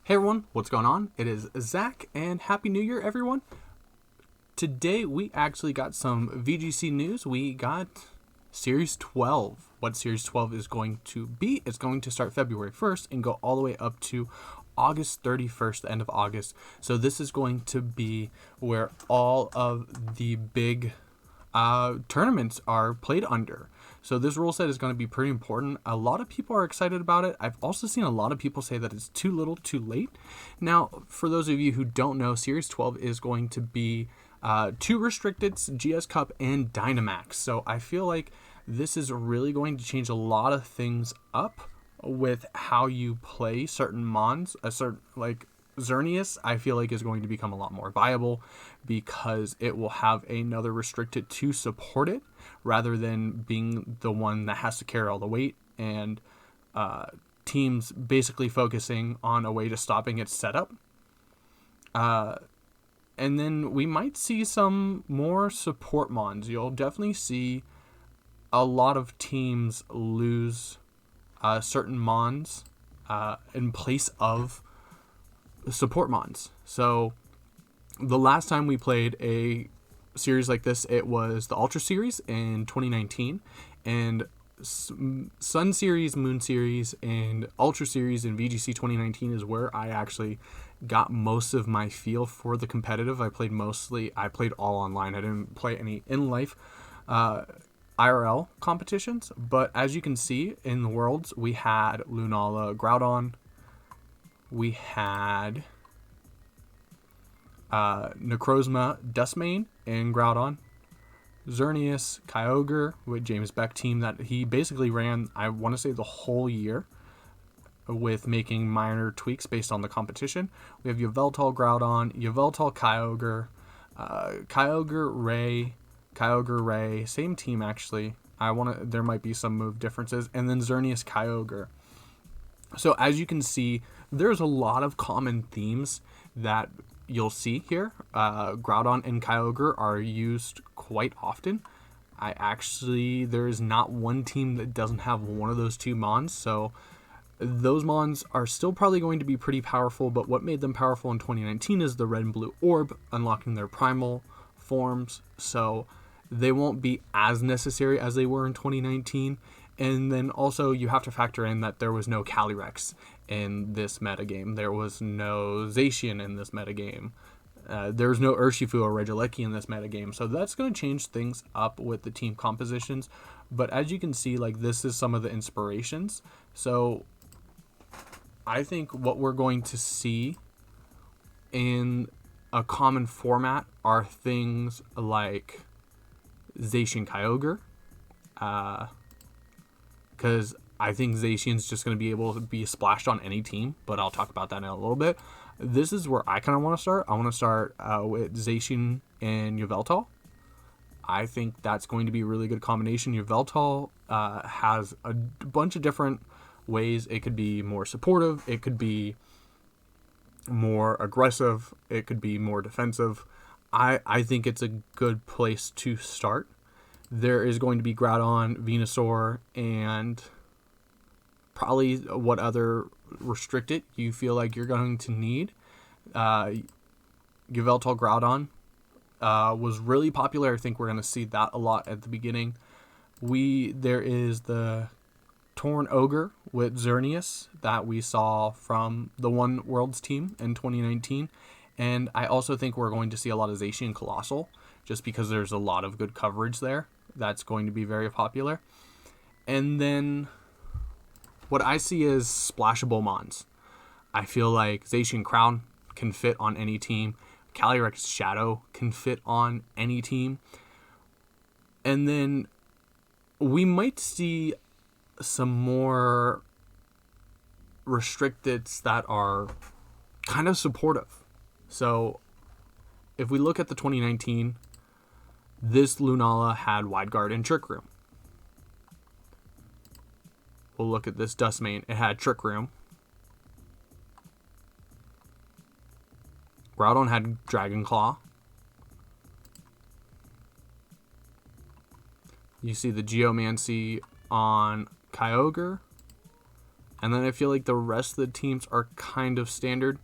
Hey everyone, what's going on? It is Zach, and Happy New Year, everyone. Today we actually got some VGC news. We got Series 12. What Series 12 is going to be, it's going to start February 1st and go all the way up to August 31st, the end of August. So this is going to be where all of the big tournaments are played under. So this rule set is going to be pretty important. A lot of people are excited about it. I've also seen a lot of people say that it's too little too late. Now, for those of you who don't know, Series 12 is going to be two restricteds, GS Cup and Dynamax. So I feel like this is really going to change a lot of things up with how you play certain mons. A certain, like, Xerneas, I feel like, is going to become a lot more viable because it will have another restricted to support it rather than being the one that has to carry all the weight, and teams basically focusing on a way to stopping its setup. And then we might see some more support mons. You'll definitely see a lot of teams lose certain mons in place of support mons. So the last time we played a series like this, it was the Ultra Series in 2019, and Sun Series, Moon Series, and Ultra Series in VGC 2019 is where I actually got most of my feel for the competitive. I played all online. I didn't play any in life IRL competitions, but as you can see in the Worlds, we had Lunala, Groudon, we had Necrozma, Dustmane, and Groudon, Xerneas, Kyogre with James Beck team that he basically ran, I want to say, the whole year with making minor tweaks based on the competition. We have Yveltal, Groudon, Yveltal, Kyogre, Kyogre Ray, same team actually. There might be some move differences, and then Xerneas, Kyogre. So as you can see, there's a lot of common themes that you'll see here. Groudon and Kyogre are used quite often. There is not one team that doesn't have one of those two mons, so those mons are still probably going to be pretty powerful, but what made them powerful in 2019 is the red and blue orb unlocking their primal forms, so they won't be as necessary as they were in 2019. And then also you have to factor in that there was no Calyrex in this metagame. There was no Zacian in this metagame. There's no Urshifu or Regieleki in this metagame. So that's going to change things up with the team compositions. But as you can see, like, this is some of the inspirations. So I think what we're going to see in a common format are things like Zacian Kyogre. Because I think Zacian's just going to be able to be splashed on any team, but I'll talk about that in a little bit. This is where I kind of want to start. I want to start with Zacian and Yveltal. I think that's going to be a really good combination. Yveltal has a bunch of different ways. It could be more supportive. It could be more aggressive. It could be more defensive. I think it's a good place to start. There is going to be Groudon, Venusaur, and probably what other restricted you feel like you're going to need. Yveltal Groudon was really popular. I think we're going to see that a lot at the beginning. There is the Torn Ogre with Xerneas that we saw from the One Worlds team in 2019. And I also think we're going to see a lot of Zacian Colossal, just because there's a lot of good coverage there. That's going to be very popular. And then what I see is splashable mons. I feel like Zacian Crown can fit on any team. Calyrex Shadow can fit on any team. And then we might see some more restricteds that are kind of supportive. So if we look at the 2019, this Lunala had Wide Guard and Trick Room. We'll look at this Dustmane. It had Trick Room. Groudon had Dragon Claw. You see the Geomancy on Kyogre. And then I feel like the rest of the teams are kind of standard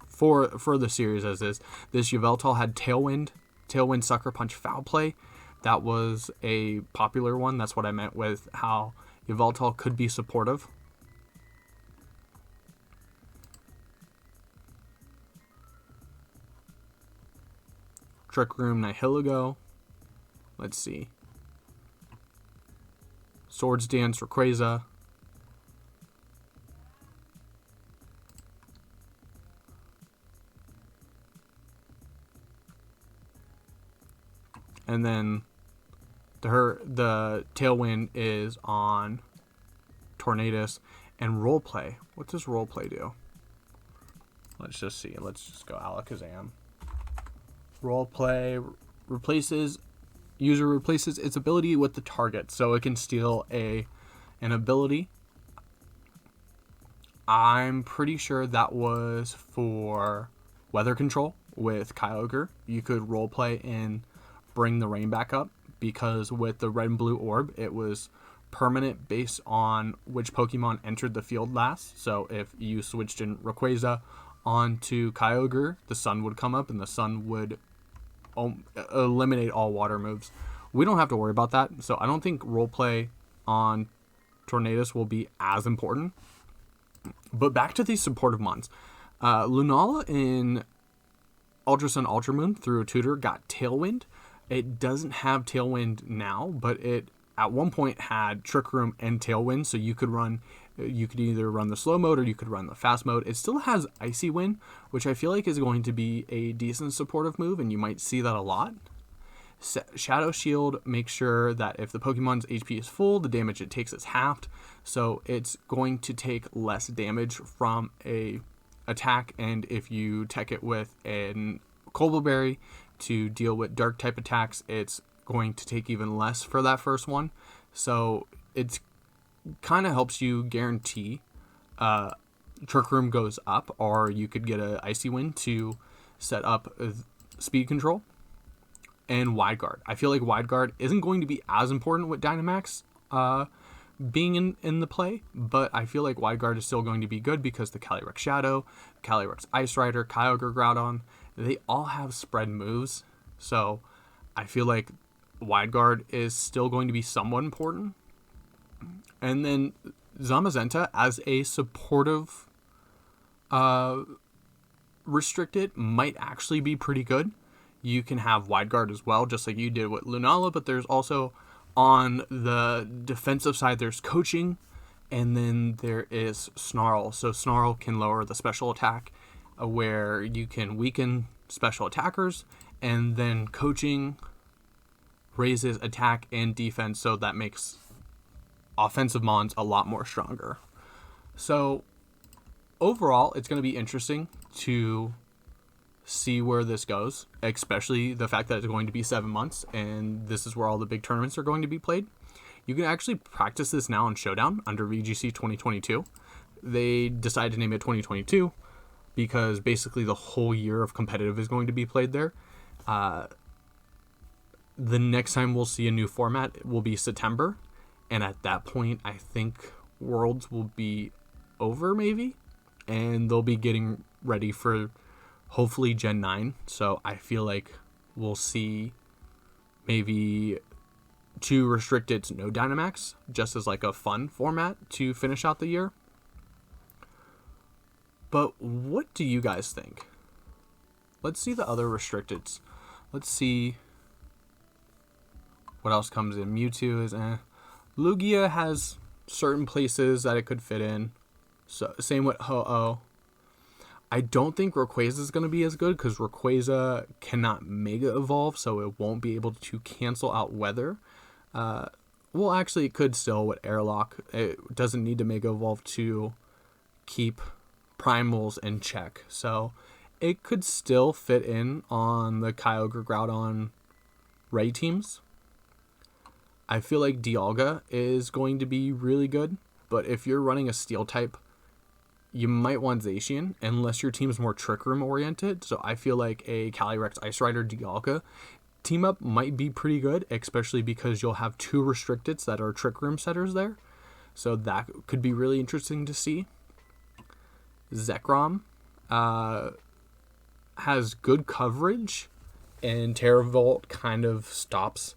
for the series as is. This Yveltal had Tailwind, Sucker Punch, Foul Play. That was a popular one. That's what I meant with how Yveltal could be supportive. Trick Room, Nihilego. Let's see. Swords Dance, Rayquaza. And then the Tailwind is on Tornadus. And Roleplay. What does Roleplay do? Let's just see. Let's just go Alakazam. Roleplay user replaces its ability with the target, so it can steal an ability. I'm pretty sure that was for weather control with Kyogre. You could roleplay and bring the rain back up, because with the red and blue orb, it was permanent based on which Pokemon entered the field last. So if you switched in Rayquaza onto Kyogre, the sun would come up and the sun would eliminate all water moves. We don't have to worry about that, so I don't think roleplay on Tornadus will be as important. But back to these supportive mons. Lunala in Ultra Sun Ultra Moon through a tutor got Tailwind. It doesn't have Tailwind now, but it at one point had Trick Room and Tailwind, so you could either run the slow mode or you could run the fast mode. It still has Icy Wind, which I feel like is going to be a decent supportive move, and you might see that a lot. Shadow Shield makes sure that if the Pokemon's HP is full, the damage it takes is halved, so it's going to take less damage from a attack, and if you tech it with an Cobbleberry to deal with dark type attacks, it's going to take even less for that first one. So it's kind of helps you guarantee Trick Room goes up, or you could get a Icy Wind to set up speed control. And Wide Guard. I feel like Wide Guard isn't going to be as important with Dynamax being in the play, but I feel like Wide Guard is still going to be good because the Calyrex Shadow, Calyrex Ice Rider, Kyogre Groudon, they all have spread moves. So I feel like Wide Guard is still going to be somewhat important. And then Zamazenta as a supportive restricted might actually be pretty good. You can have Wide Guard as well, just like you did with Lunala, but there's also on the defensive side, there's Coaching, and then there is Snarl. So Snarl can lower the special attack, where you can weaken special attackers, and then Coaching raises attack and defense, so that makes offensive mons a lot more stronger. So overall, it's going to be interesting to see where this goes, especially the fact that it's going to be 7 months and this is where all the big tournaments are going to be played. You can actually practice this now in Showdown under VGC 2022. They decided to name it 2022 because basically the whole year of competitive is going to be played there. The next time we'll see a new format will be September, and at that point I think Worlds will be over maybe, and they'll be getting ready for hopefully Gen 9. So I feel like we'll see maybe 2 restricted, no Dynamax, just as like a fun format to finish out the year. But what do you guys think? Let's see the other restricteds. Let's see what else comes in. Mewtwo is Lugia has certain places that it could fit in. So same with Ho-Oh. I don't think Rayquaza is going to be as good because Rayquaza cannot Mega Evolve, so it won't be able to cancel out Weather. Well, actually, it could still with Airlock. It doesn't need to Mega Evolve to keep Primals in check. So it could still fit in on the Kyogre Groudon Ray teams. I feel like Dialga is going to be really good, but if you're running a Steel type, you might want Zacian, unless your team's more Trick Room oriented. So I feel like a Calyrex Ice Rider Dialga team up might be pretty good, especially because you'll have 2 restricteds that are Trick Room setters there. So that could be really interesting to see. Zekrom has good coverage, and Terra Volt kind of stops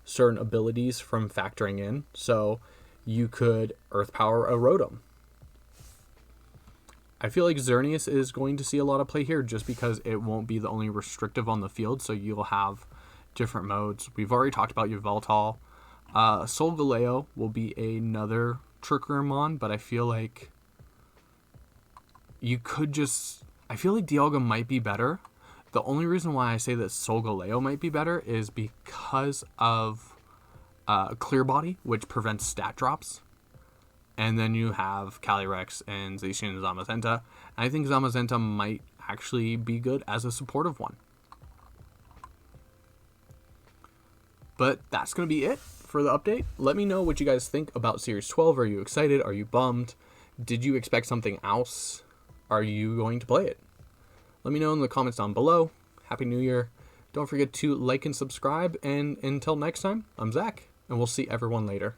certain abilities from factoring in. So you could Earth Power a Rotom. I feel like Xerneas is going to see a lot of play here just because it won't be the only restrictive on the field, so you'll have different modes. We've already talked about Yveltal. Solgaleo will be another Trick-Room, but I feel like you could just... I feel like Dialga might be better. The only reason why I say that Solgaleo might be better is because of Clear Body, which prevents stat drops. And then you have Calyrex and Zacian and Zamazenta. And I think Zamazenta might actually be good as a supportive one. But that's going to be it for the update. Let me know what you guys think about Series 12. Are you excited? Are you bummed? Did you expect something else? Are you going to play it? Let me know in the comments down below. Happy New Year. Don't forget to like and subscribe. And until next time, I'm Zach, and we'll see everyone later.